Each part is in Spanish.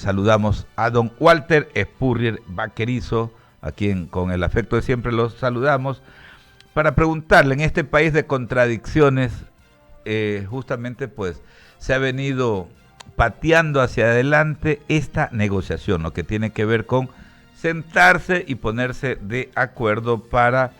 saludamos a don Walter Spurrier Vaquerizo, a quien con el afecto de siempre los saludamos, para preguntarle, en este país de contradicciones, justamente pues se ha venido pateando hacia adelante esta negociación, lo que tiene que ver con sentarse y ponerse de acuerdo para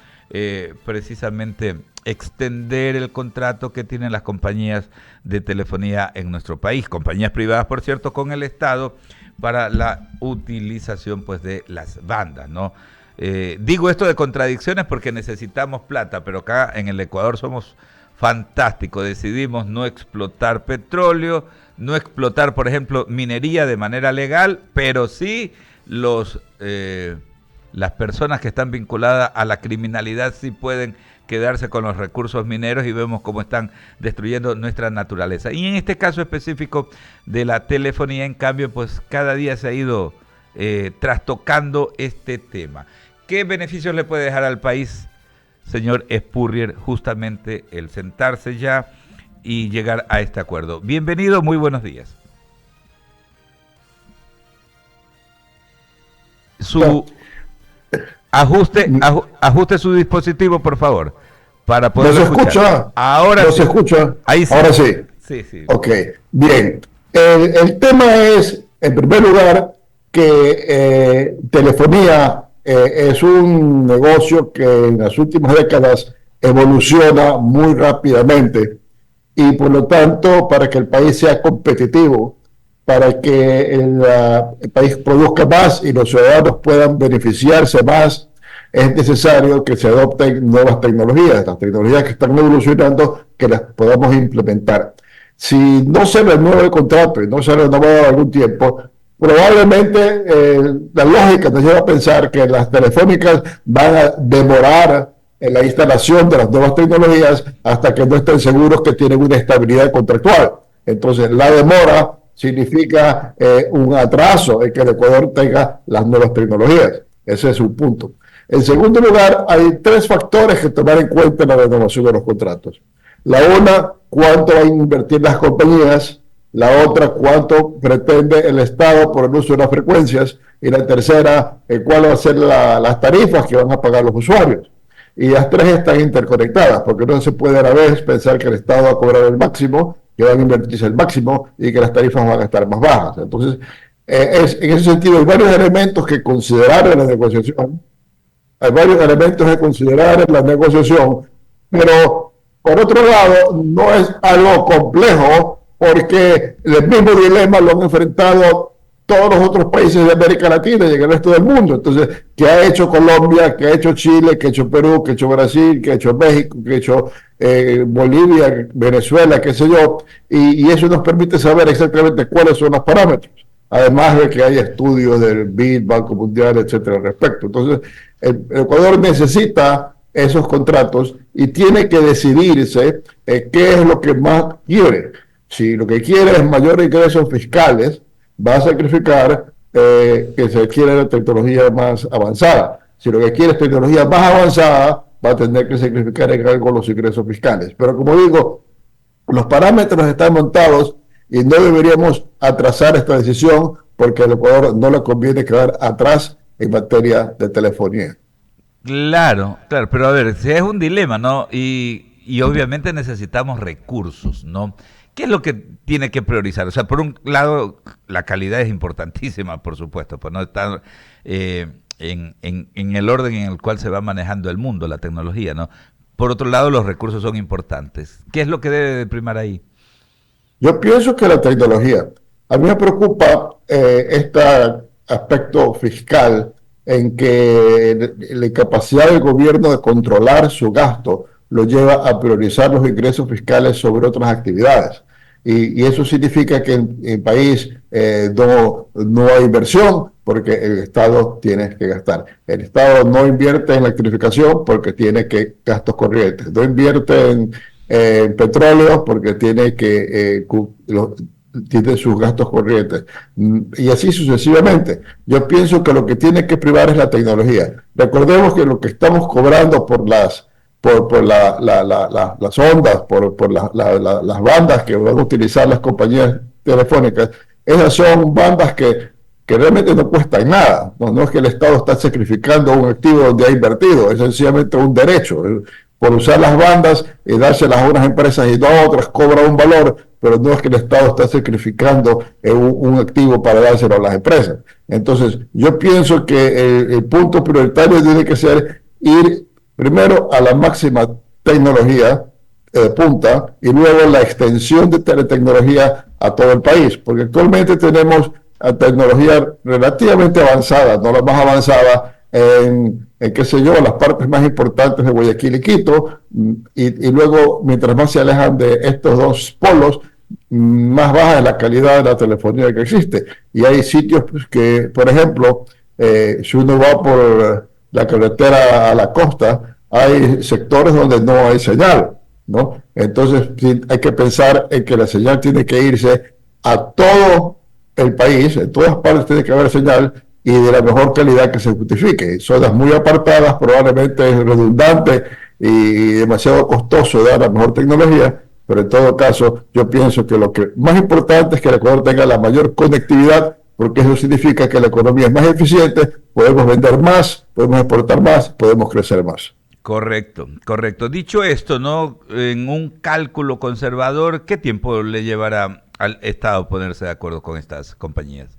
precisamente extender el contrato que tienen las compañías de telefonía en nuestro país, compañías privadas, por cierto, con el Estado, para la utilización pues de las bandas, ¿no? Digo esto de contradicciones porque necesitamos plata, pero acá en el Ecuador somos fantásticos, decidimos no explotar petróleo, no explotar, por ejemplo, minería de manera legal, pero sí las personas que están vinculadas a la criminalidad sí pueden quedarse con los recursos mineros, y vemos cómo están destruyendo nuestra naturaleza. Y en este caso específico de la telefonía, en cambio, pues cada día se ha ido trastocando este tema. ¿Qué beneficios le puede dejar al país, señor Spurrier, justamente el sentarse ya y llegar a este acuerdo? Bienvenido, muy buenos días. Ajuste su dispositivo, por favor, para poder escuchar. ¿No se escucha? Ahora ¿No sí. se escucha? Ahí sí. Ahora sí. Sí. Ok, bien. El tema es, en primer lugar, que telefonía es un negocio que en las últimas décadas evoluciona muy rápidamente, y por lo tanto, para que el país sea competitivo, para que el país produzca más y los ciudadanos puedan beneficiarse más, es necesario que se adopten nuevas tecnologías, las tecnologías que están evolucionando, que las podamos implementar. Si no se renueva el contrato y no se ha renovado algún tiempo, probablemente la lógica nos lleva a pensar que las telefónicas van a demorar en la instalación de las nuevas tecnologías hasta que no estén seguros que tienen una estabilidad contractual. Entonces, la demora significa un atraso en que el Ecuador tenga las nuevas tecnologías. Ese es un punto. En segundo lugar, hay tres factores que tomar en cuenta en la renovación de los contratos. La una, cuánto van a invertir las compañías. La otra, cuánto pretende el Estado por el uso de las frecuencias. Y la tercera, cuáles van a ser las tarifas que van a pagar los usuarios. Y las tres están interconectadas, porque no se puede a la vez pensar que el Estado va a cobrar el máximo, que van a invertirse el máximo y que las tarifas van a estar más bajas. Entonces, en ese sentido, hay varios elementos que considerar en la negociación. Pero por otro lado, no es algo complejo, porque el mismo dilema lo han enfrentado todos los otros países de América Latina y en el resto del mundo. Entonces, ¿qué ha hecho Colombia? ¿Qué ha hecho Chile? ¿Qué ha hecho Perú? ¿Qué ha hecho Brasil? ¿Qué ha hecho México? ¿Qué ha hecho Bolivia? Venezuela, qué sé yo. Y eso nos permite saber exactamente cuáles son los parámetros. Además de que hay estudios del BID, Banco Mundial, etcétera, al respecto. Entonces, el Ecuador necesita esos contratos y tiene que decidirse qué es lo que más quiere. Si lo que quiere es mayores ingresos fiscales, va a sacrificar que se quiere la tecnología más avanzada. Si lo que quiere es tecnología más avanzada, va a tener que sacrificar en algo los ingresos fiscales. Pero como digo, los parámetros están montados y no deberíamos atrasar esta decisión, porque al Ecuador no le conviene quedar atrás en materia de telefonía. Claro, pero a ver, si es un dilema, ¿no? Y obviamente necesitamos recursos, ¿no? ¿Qué es lo que tiene que priorizar? O sea, por un lado, la calidad es importantísima, por supuesto, pues no está en el orden en el cual se va manejando el mundo, la tecnología, ¿no? Por otro lado, los recursos son importantes. ¿Qué es lo que debe de primar ahí? Yo pienso que la tecnología. A mí me preocupa este aspecto fiscal, en que la incapacidad del gobierno de controlar su gasto lo lleva a priorizar los ingresos fiscales sobre otras actividades. Y eso significa que en el país no hay inversión, porque el Estado tiene que gastar. El Estado no invierte en electrificación porque tiene que gastos corrientes. No invierte en petróleo porque tiene sus gastos corrientes. Y así sucesivamente. Yo pienso que lo que tiene que privar es la tecnología. Recordemos que lo que estamos cobrando por las ondas, por las bandas que van a utilizar las compañías telefónicas, esas son bandas que realmente no cuestan nada. No, no es que el Estado está sacrificando un activo donde ha invertido, es sencillamente un derecho. Por usar las bandas y dárselas a unas empresas y no a otras cobra un valor, pero no es que el Estado está sacrificando un activo para dárselo a las empresas. Entonces, yo pienso que el punto prioritario tiene que ser ir primero a la máxima tecnología punta y luego la extensión de teletecnología a todo el país, porque actualmente tenemos tecnología relativamente avanzada, no la más avanzada qué sé yo, las partes más importantes de Guayaquil y Quito, y luego, mientras más se alejan de estos dos polos, más baja es la calidad de la telefonía que existe. Y hay sitios pues, que, por ejemplo, si uno va por la carretera a la costa, hay sectores donde no hay señal, ¿no? Entonces, sí, hay que pensar en que la señal tiene que irse a todo el país, en todas partes tiene que haber señal y de la mejor calidad que se justifique. Zonas muy apartadas probablemente es redundante y demasiado costoso dar la mejor tecnología, pero en todo caso yo pienso que lo que más importante es que el Ecuador tenga la mayor conectividad, porque eso significa que la economía es más eficiente, podemos vender más, podemos exportar más, podemos crecer más. Correcto, correcto. Dicho esto, ¿no? En un cálculo conservador, ¿qué tiempo le llevará al Estado ponerse de acuerdo con estas compañías?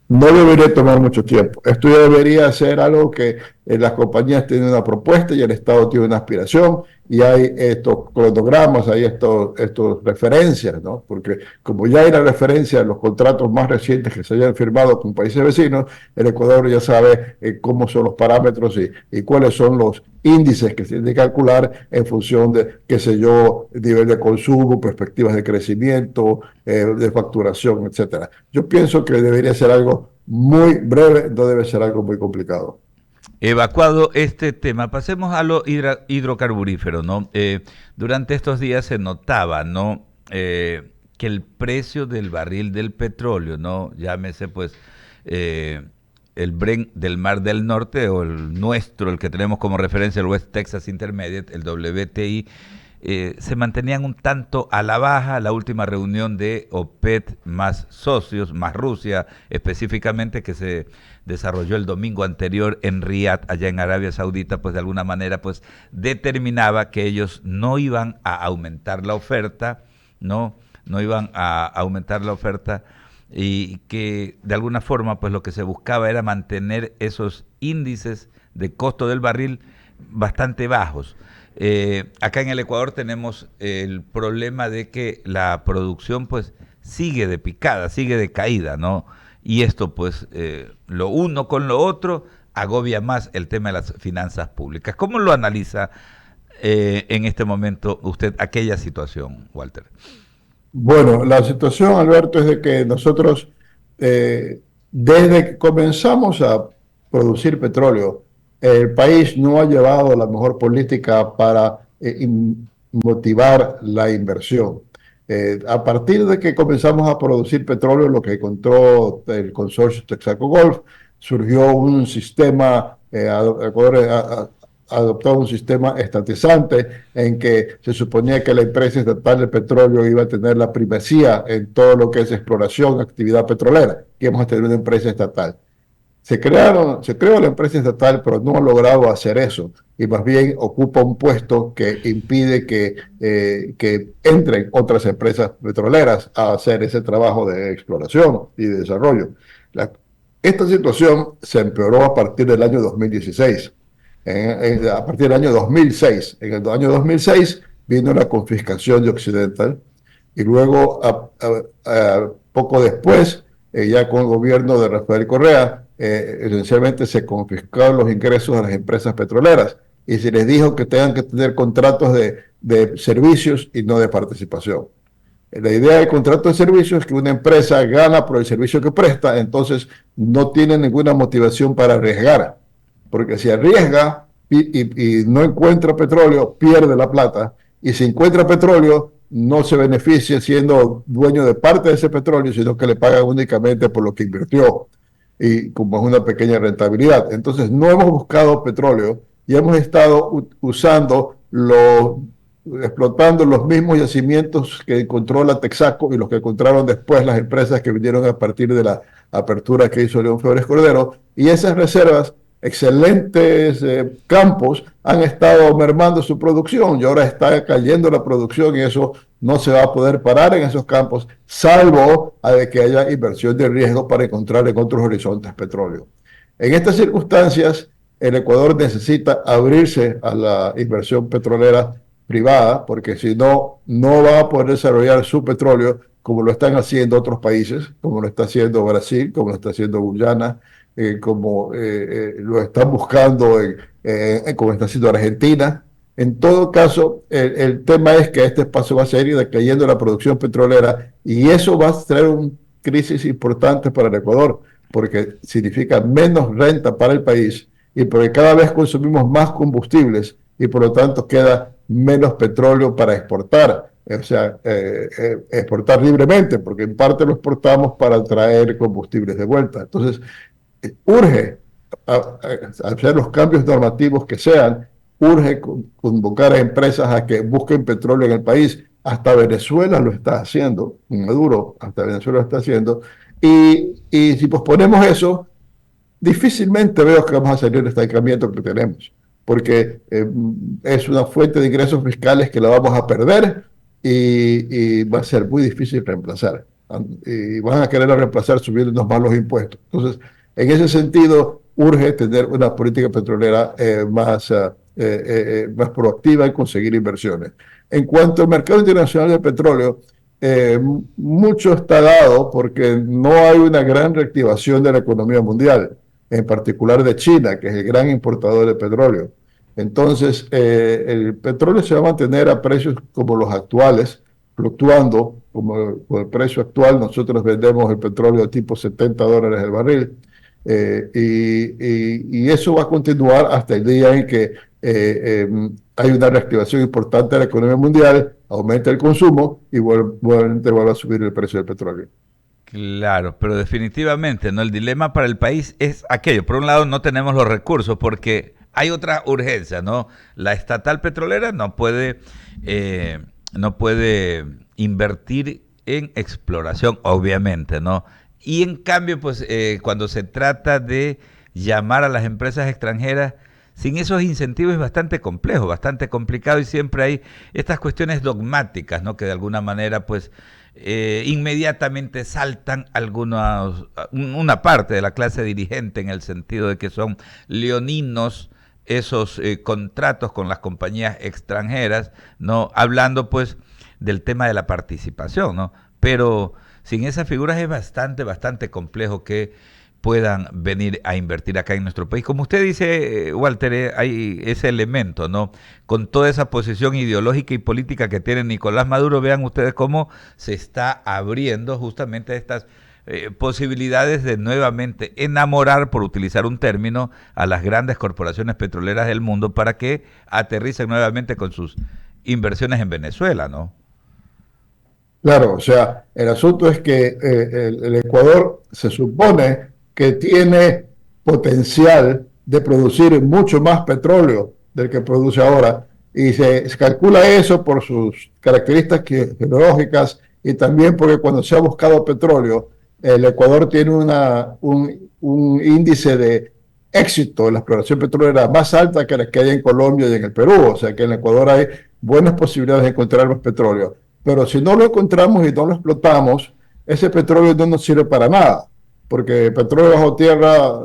No debería tomar mucho tiempo. Esto ya debería ser algo que las compañías tienen una propuesta y el Estado tiene una aspiración y hay estos cronogramas, hay estos referencias, ¿no? Porque como ya hay la referencia en los contratos más recientes que se hayan firmado con países vecinos, el Ecuador ya sabe cómo son los parámetros y cuáles son los índices que se tienen que calcular en función de, qué sé yo, nivel de consumo, perspectivas de crecimiento, de facturación, etcétera. Yo pienso que debería ser algo muy breve, no debe ser algo muy complicado. Evacuado este tema, pasemos a lo hidrocarburífero, ¿no? Durante estos días se notaba, ¿no? Que el precio del barril del petróleo, ¿no? Llámese, pues, eh, el Brent del Mar del Norte o el nuestro, el que tenemos como referencia, el West Texas Intermediate, el WTI, se mantenían un tanto a la baja. La última reunión de OPEP más socios, más Rusia específicamente, que se desarrolló el domingo anterior en Riyadh, allá en Arabia Saudita, pues de alguna manera pues determinaba que ellos no iban a aumentar la oferta, no iban a aumentar la oferta y que de alguna forma pues lo que se buscaba era mantener esos índices de costo del barril bastante bajos. Acá en el Ecuador tenemos el problema de que la producción pues sigue de picada, sigue de caída, ¿no? Y esto pues lo uno con lo otro agobia más el tema de las finanzas públicas. ¿Cómo lo analiza en este momento usted aquella situación, Walter? Bueno, la situación, Alberto, es de que nosotros, desde que comenzamos a producir petróleo, el país no ha llevado la mejor política para motivar la inversión. A partir de que comenzamos a producir petróleo, lo que encontró el consorcio Texaco Gulf, surgió un sistema, Ecuador adoptó un sistema estatizante en que se suponía que la empresa estatal de petróleo iba a tener la primacía en todo lo que es exploración, actividad petrolera, que íbamos a tener una empresa estatal. Se creó la empresa estatal, pero no ha logrado hacer eso y más bien ocupa un puesto que impide que entren otras empresas petroleras a hacer ese trabajo de exploración y de desarrollo. Esta situación se empeoró a partir del año 2016. A partir del año 2006. En el año 2006 vino la confiscación de Occidental y luego, poco después, ya con el gobierno de Rafael Correa, esencialmente se confiscaron los ingresos de las empresas petroleras y se les dijo que tengan que tener contratos de servicios y no de participación. La idea del contrato de servicios es que una empresa gana por el servicio que presta, entonces no tiene ninguna motivación para arriesgar, porque si arriesga y no encuentra petróleo, pierde la plata, y si encuentra petróleo, no se beneficia siendo dueño de parte de ese petróleo, sino que le pagan únicamente por lo que invirtió, y como es una pequeña rentabilidad. Entonces no hemos buscado petróleo y hemos estado usando explotando los mismos yacimientos que encontró la Texaco y los que encontraron después las empresas que vinieron a partir de la apertura que hizo León Febres Cordero. Y esas reservas, excelentes campos, han estado mermando su producción y ahora está cayendo la producción y eso no se va a poder parar en esos campos, salvo a de que haya inversión de riesgo para encontrar en otros horizontes petróleo. En estas circunstancias, el Ecuador necesita abrirse a la inversión petrolera privada, porque si no, no va a poder desarrollar su petróleo como lo están haciendo otros países, como lo está haciendo Brasil, como lo está haciendo Guyana, como lo están buscando, como está haciendo Argentina. En todo caso, el tema es que este paso va a seguir decayendo la producción petrolera y eso va a traer una crisis importante para el Ecuador, porque significa menos renta para el país y porque cada vez consumimos más combustibles y por lo tanto queda menos petróleo para exportar, o sea, exportar libremente, porque en parte lo exportamos para traer combustibles de vuelta. Entonces, urge hacer los cambios normativos que sean, urge convocar a empresas a que busquen petróleo en el país. Hasta Venezuela lo está haciendo, Maduro hasta Venezuela lo está haciendo, y si posponemos eso, difícilmente veo que vamos a salir del estancamiento que tenemos, porque es una fuente de ingresos fiscales que la vamos a perder y va a ser muy difícil reemplazar. Y van a querer reemplazar subiendo más los impuestos. Entonces, en ese sentido, urge tener una política petrolera más proactiva en conseguir inversiones. En cuanto al mercado internacional del petróleo, mucho está dado porque no hay una gran reactivación de la economía mundial, en particular de China, que es el gran importador de petróleo. Entonces, el petróleo se va a mantener a precios como los actuales, fluctuando como el precio actual. Nosotros vendemos el petróleo tipo $70 el barril, y eso va a continuar hasta el día en que hay una reactivación importante de la economía mundial, aumenta el consumo y vuelve a subir el precio del petróleo. Claro, pero definitivamente, ¿no? El dilema para el país es aquello. Por un lado, no tenemos los recursos porque hay otra urgencia, ¿no? La estatal petrolera no puede invertir en exploración, obviamente, ¿no? Y en cambio, pues, cuando se trata de llamar a las empresas extranjeras, sin esos incentivos es bastante complejo, bastante complicado y siempre hay estas cuestiones dogmáticas, ¿no? Que de alguna manera, pues, inmediatamente saltan una parte de la clase dirigente en el sentido de que son leoninos esos contratos con las compañías extranjeras, ¿no? Hablando pues del tema de la participación, ¿no? Pero sin esas figuras es bastante complejo que puedan venir a invertir acá en nuestro país. Como usted dice, Walter, hay ese elemento, ¿no? Con toda esa posición ideológica y política que tiene Nicolás Maduro, vean ustedes cómo se está abriendo justamente estas posibilidades de nuevamente enamorar, por utilizar un término, a las grandes corporaciones petroleras del mundo para que aterricen nuevamente con sus inversiones en Venezuela, ¿no? Claro, o sea, el asunto es que el Ecuador se supone que tiene potencial de producir mucho más petróleo del que produce ahora, y se calcula eso por sus características geológicas y también porque cuando se ha buscado petróleo, el Ecuador tiene un índice de éxito en la exploración petrolera más alta que la que hay en Colombia y en el Perú, o sea que en el Ecuador hay buenas posibilidades de encontrar más petróleo. Pero si no lo encontramos y no lo explotamos, ese petróleo no nos sirve para nada, porque el petróleo bajo tierra,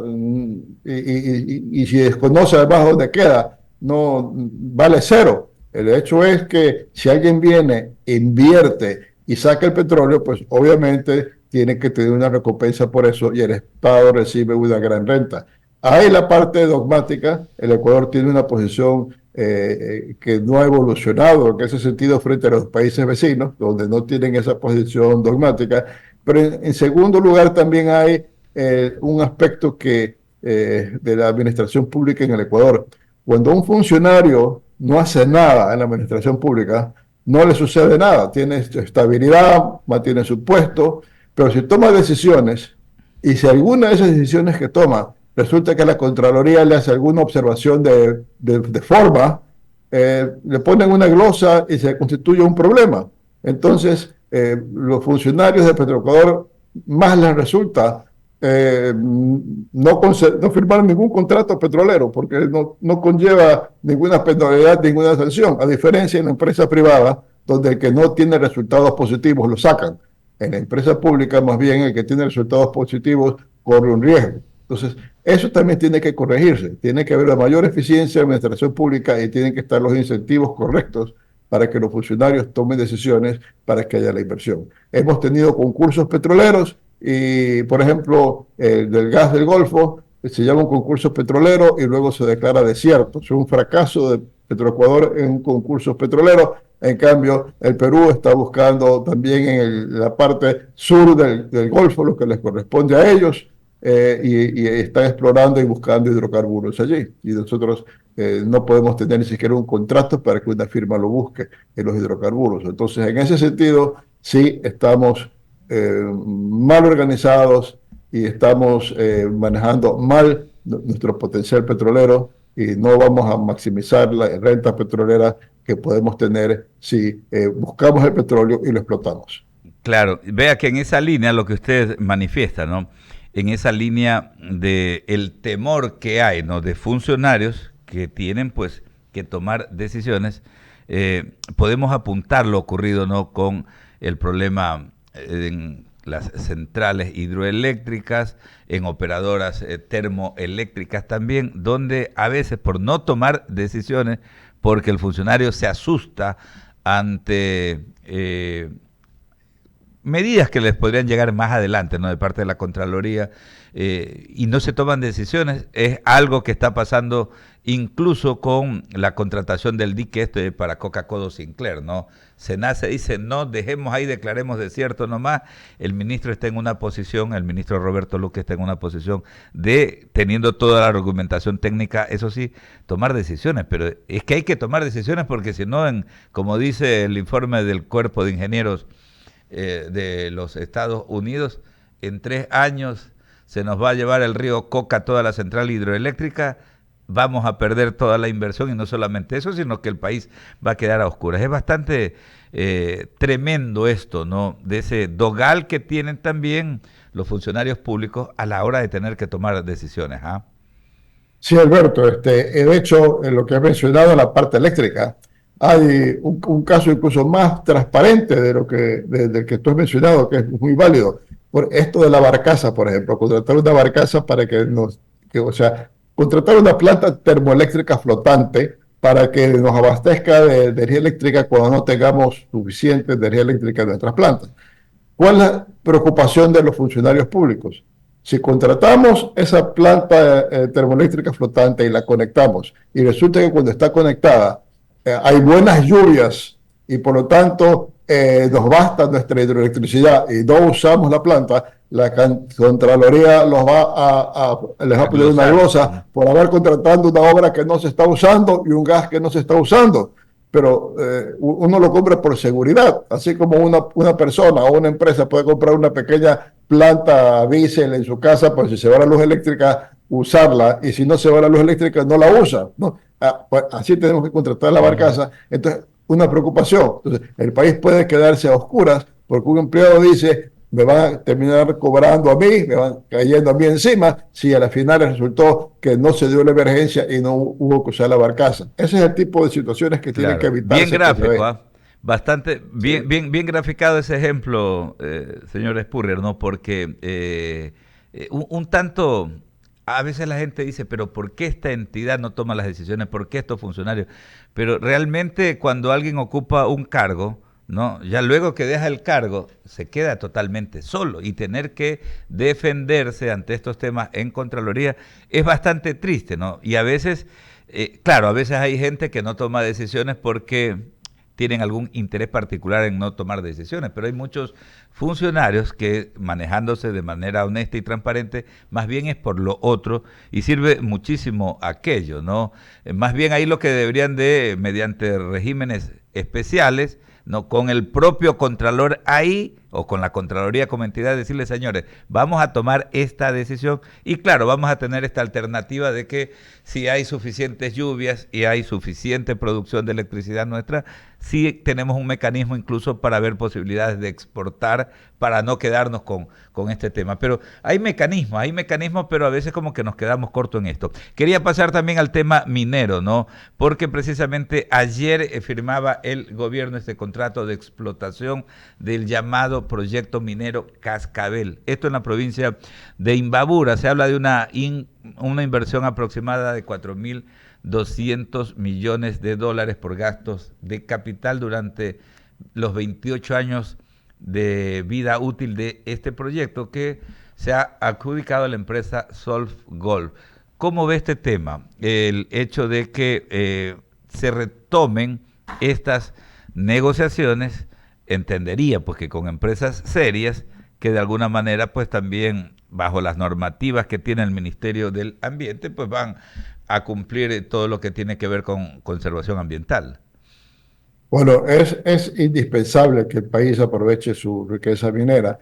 y si desconoce además dónde queda, no vale cero. El hecho es que si alguien viene, invierte y saca el petróleo, pues obviamente tiene que tener una recompensa por eso y el Estado recibe una gran renta. Hay la parte dogmática. El Ecuador tiene una posición que no ha evolucionado en ese sentido frente a los países vecinos, donde no tienen esa posición dogmática. Pero en segundo lugar también hay un aspecto de la administración pública en el Ecuador. Cuando un funcionario no hace nada en la administración pública, no le sucede nada. Tiene estabilidad, mantiene su puesto, pero si toma decisiones y si alguna de esas decisiones que toma resulta que la Contraloría le hace alguna observación de forma, le ponen una glosa y se constituye un problema. Entonces, los funcionarios de Petroecuador más les resulta no firmar ningún contrato petrolero porque no conlleva ninguna penalidad, ninguna sanción, a diferencia de la empresa privada, donde el que no tiene resultados positivos lo sacan. En la empresa pública, más bien, el que tiene resultados positivos corre un riesgo. Entonces, eso también tiene que corregirse. Tiene que haber la mayor eficiencia de la administración pública y tienen que estar los incentivos correctos para que los funcionarios tomen decisiones para que haya la inversión. Hemos tenido concursos petroleros y, por ejemplo, el del gas del Golfo se llama un concurso petrolero y luego se declara desierto. Es un fracaso de Petroecuador en un concurso petrolero. En cambio, el Perú está buscando también en la parte sur del Golfo lo que les corresponde a ellos. Y están explorando y buscando hidrocarburos allí. Y nosotros no podemos tener ni siquiera un contrato para que una firma lo busque en los hidrocarburos. Entonces, en ese sentido, sí estamos mal organizados y estamos manejando mal nuestro potencial petrolero y no vamos a maximizar la renta petrolera que podemos tener si buscamos el petróleo y lo explotamos. Claro, vea que en esa línea lo que usted manifiesta, ¿no? En esa línea de el temor que hay, ¿no?, de funcionarios que tienen pues que tomar decisiones, podemos apuntar lo ocurrido, ¿no?, con el problema en las centrales hidroeléctricas, en operadoras termoeléctricas también, donde a veces por no tomar decisiones, porque el funcionario se asusta ante medidas que les podrían llegar más adelante, ¿no?, de parte de la Contraloría, y no se toman decisiones. Es algo que está pasando incluso con la contratación del dique para Coca-Cola Sinclair, ¿no? SENACE dice, no, dejemos ahí, declaremos desierto nomás. El ministro está en una posición, el ministro Roberto Luque está en una posición de, teniendo toda la argumentación técnica, eso sí, tomar decisiones, pero es que hay que tomar decisiones porque si no, como dice el informe del Cuerpo de Ingenieros de los Estados Unidos, en 3 años se nos va a llevar el río Coca toda la central hidroeléctrica, vamos a perder toda la inversión y no solamente eso, sino que el país va a quedar a oscuras. Es bastante tremendo esto, ¿no?, de ese dogal que tienen también los funcionarios públicos a la hora de tener que tomar decisiones. ¿Ah? Sí, Alberto, de hecho, en lo que he mencionado en la parte eléctrica, hay un caso incluso más transparente del que tú has mencionado, que es muy válido. Por esto de la barcaza, por ejemplo, contratar una barcaza para o sea, contratar una planta termoeléctrica flotante para que nos abastezca de energía eléctrica cuando no tengamos suficiente energía eléctrica en nuestras plantas. ¿Cuál es la preocupación de los funcionarios públicos? Si contratamos esa planta termoeléctrica flotante y la conectamos, y resulta que cuando está conectada hay buenas lluvias y por lo tanto nos basta nuestra hidroelectricidad y no usamos la planta, la Contraloría les va a poner una glosa por haber contratado una obra que no se está usando y un gas que no se está usando. Pero uno lo compra por seguridad, así como una persona o una empresa puede comprar una pequeña planta diésel en su casa, por si se va la luz eléctrica, usarla, y si no se va la luz eléctrica, no la usa, ¿no? Pues así tenemos que contratar la barcaza. Entonces, una preocupación. Entonces, el país puede quedarse a oscuras porque un empleado dice, me van a terminar cobrando a mí, me van cayendo a mí encima, si a la final resultó que no se dio la emergencia y no hubo que usar la barcaza. Ese es el tipo de situaciones que tienen que evitarse. Bien gráfico, ¿eh? Bastante, bien, sí. bien graficado ese ejemplo, señor Spurrier, ¿no? Porque un tanto, a veces la gente dice, pero ¿por qué esta entidad no toma las decisiones? ¿Por qué estos funcionarios? Pero realmente cuando alguien ocupa un cargo, ¿no?, ya luego que deja el cargo, se queda totalmente solo y tener que defenderse ante estos temas en Contraloría es bastante triste, ¿no? Y a veces, claro, a veces hay gente que no toma decisiones porque tienen algún interés particular en no tomar decisiones, pero hay muchos funcionarios que, manejándose de manera honesta y transparente, más bien es por lo otro y sirve muchísimo aquello, ¿no? Más bien ahí lo que deberían de, mediante regímenes especiales, ¿no? Con el propio Contralor ahí, o con la Contraloría como entidad, decirle, señores, vamos a tomar esta decisión y claro, vamos a tener esta alternativa de que si hay suficientes lluvias y hay suficiente producción de electricidad nuestra, sí tenemos un mecanismo incluso para ver posibilidades de exportar, para no quedarnos con este tema. Pero hay mecanismos, pero a veces como que nos quedamos cortos en esto. Quería pasar también al tema minero, ¿no? Porque precisamente ayer firmaba el gobierno este contrato de explotación del llamado proyecto minero Cascabel. Esto en la provincia de Imbabura. Se habla de una inversión aproximada de 4.200 millones de dólares por gastos de capital durante los 28 años de vida útil de este proyecto que se ha adjudicado a la empresa SolveGold. ¿Cómo ve este tema? El hecho de que se retomen estas negociaciones, entendería pues que con empresas serias que de alguna manera pues también bajo las normativas que tiene el Ministerio del Ambiente pues van a cumplir todo lo que tiene que ver con conservación ambiental. Bueno, es indispensable que el país aproveche su riqueza minera,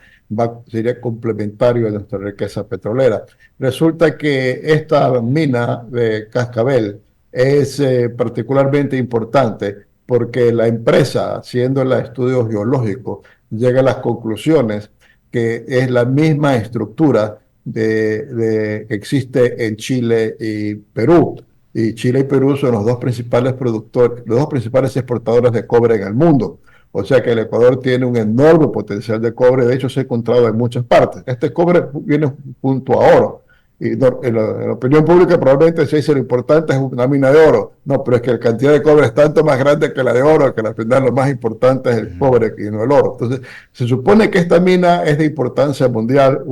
sería complementario a nuestra riqueza petrolera. Resulta que esta mina de Cascabel es particularmente importante porque la empresa, haciendo los estudios geológicos, llega a las conclusiones que es la misma estructura que existe en Chile y Perú. Y Chile y Perú son los dos principales productores, los dos principales exportadores de cobre en el mundo. O sea que el Ecuador tiene un enorme potencial de cobre, de hecho se ha encontrado en muchas partes. Este cobre viene junto a oro. Y en la opinión pública probablemente se dice lo importante es una mina de oro. No, pero es que la cantidad de cobre es tanto más grande que la de oro, que al final lo más importante es el cobre y no el oro. Entonces, se supone que esta mina es de importancia mundial,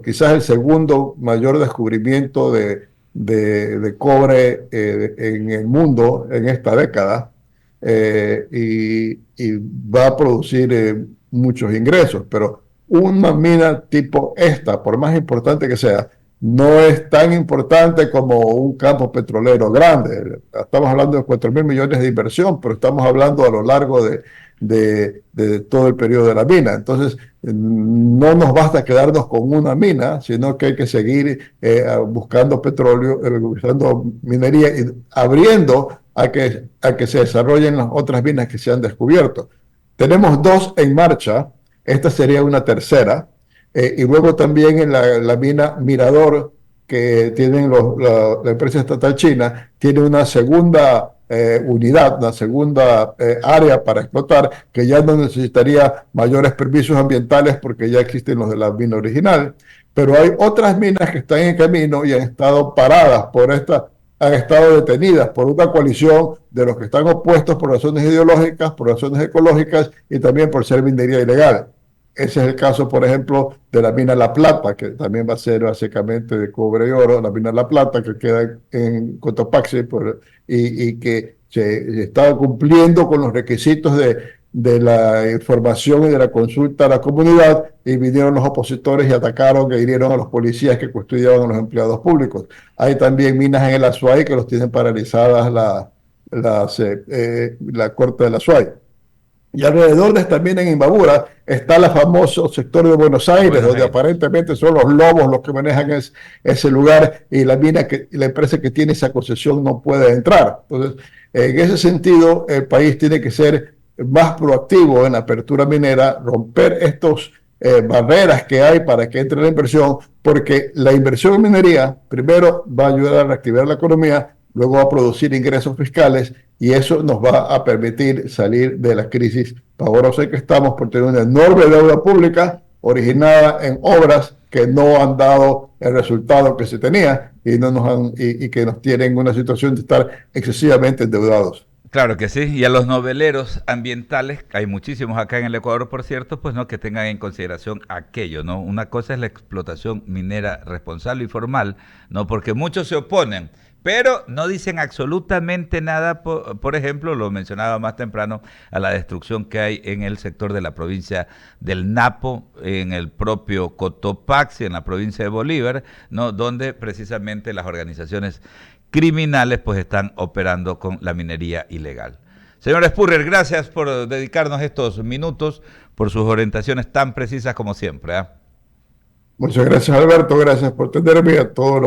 quizás el segundo mayor descubrimiento de cobre en el mundo en esta década y va a producir muchos ingresos, pero una mina tipo esta, por más importante que sea, no es tan importante como un campo petrolero grande. Estamos hablando de 4.000 millones de inversión, pero estamos hablando a lo largo de todo el periodo de la mina. Entonces, no nos basta quedarnos con una mina, sino que hay que seguir buscando petróleo, buscando minería y abriendo a que se desarrollen las otras minas que se han descubierto. Tenemos dos en marcha, esta sería una tercera, y luego también en la mina Mirador, que tienen la empresa estatal china, tiene una segunda unidad, una segunda área para explotar, que ya no necesitaría mayores permisos ambientales porque ya existen los de la mina original. Pero hay otras minas que están en camino y han estado paradas han estado detenidas por una coalición de los que están opuestos por razones ideológicas, por razones ecológicas y también por ser minería ilegal. Ese es el caso, por ejemplo, de la mina La Plata, que también va a ser básicamente de cobre y oro, la mina La Plata, que queda en Cotopaxi, y que se estaba cumpliendo con los requisitos de la información y de la consulta a la comunidad, y vinieron los opositores y atacaron e hirieron a los policías que custodiaban a los empleados públicos. Hay también minas en el Azuay que los tienen paralizadas la Corte del Azuay. Y alrededor de esta mina en Imbabura está el famoso sector de Buenos Aires, donde aparentemente son los lobos los que manejan ese lugar y la empresa que tiene esa concesión no puede entrar. Entonces, en ese sentido, el país tiene que ser más proactivo en la apertura minera, romper estos barreras que hay para que entre la inversión, porque la inversión en minería primero va a ayudar a reactivar la economía, luego va a producir ingresos fiscales y eso nos va a permitir salir de la crisis pavorosa en que estamos por tener una enorme deuda pública originada en obras que no han dado el resultado que se tenía y que nos tienen en una situación de estar excesivamente endeudados. Claro que sí, y a los noveleros ambientales, hay muchísimos acá en el Ecuador, por cierto, pues no, que tengan en consideración aquello, ¿no? Una cosa es la explotación minera responsable y formal, ¿no? Porque muchos se oponen, pero no dicen absolutamente nada, por ejemplo, lo mencionaba más temprano, a la destrucción que hay en el sector de la provincia del Napo, en el propio Cotopaxi, en la provincia de Bolívar, ¿no? Donde precisamente las organizaciones criminales pues están operando con la minería ilegal. Señor Spurrier, gracias por dedicarnos estos minutos, por sus orientaciones tan precisas como siempre. Muchas gracias, Alberto. Gracias por tenerme, a toda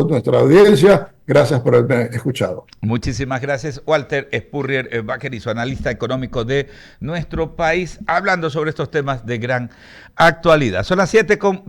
nuestra audiencia. Gracias por haberme escuchado. Muchísimas gracias, Walter Spurrier Baquerizo, analista económico de nuestro país, hablando sobre estos temas de gran actualidad. Son las 7:20.